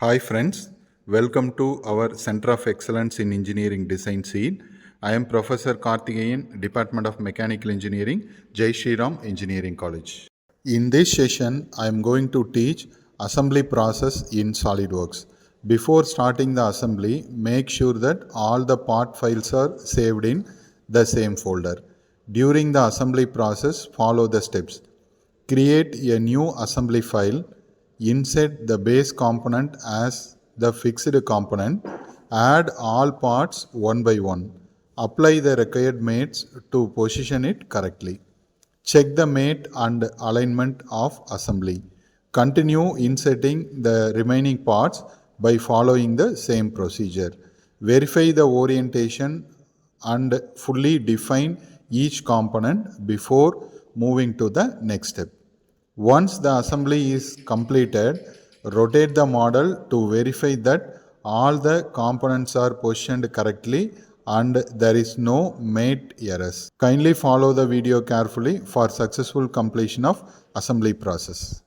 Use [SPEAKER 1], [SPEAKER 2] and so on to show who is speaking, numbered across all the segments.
[SPEAKER 1] Hi friends, welcome to our Center of Excellence in Engineering Design Seed. I am Professor Karthikeyan, Department of Mechanical Engineering, Jsr Engineering College. In this session, I am going to teach assembly process in Solidworks. Before starting the assembly, make sure that all the part files are saved in the same folder. During the assembly process, follow the steps. Create a new assembly file. Insert the base component as the fixed component. Add all parts one by one. Apply the required mates to position it correctly. Check the mate and alignment of assembly. Continue inserting the remaining parts by following the same procedure. Verify the orientation and fully define each component before moving to the next step. Once the assembly is completed, rotate the model to verify that all the components are positioned correctly and there is no mate errors. Kindly follow the video carefully for successful completion of assembly process.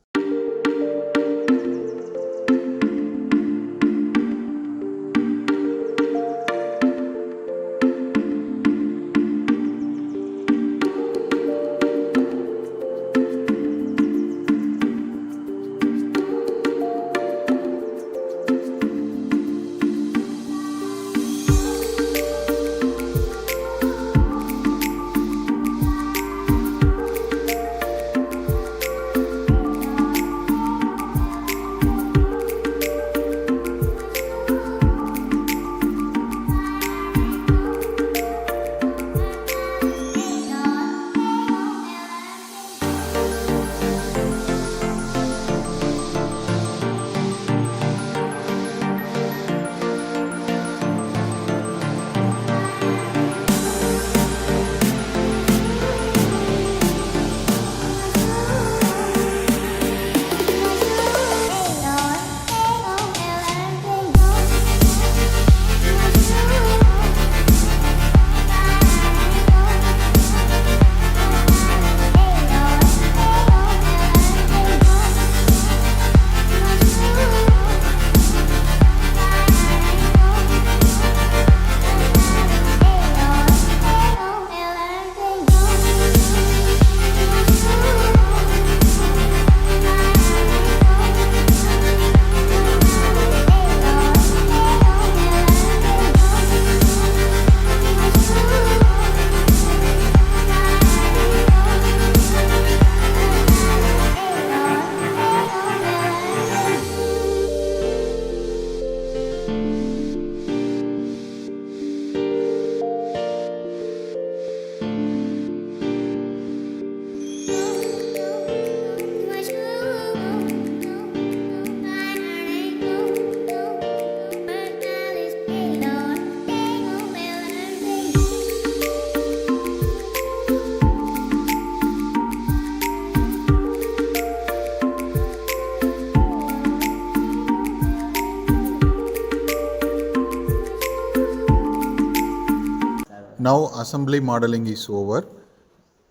[SPEAKER 1] Now assembly modeling is over.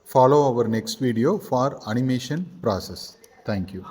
[SPEAKER 1] Follow our next video for animation process. Thank you.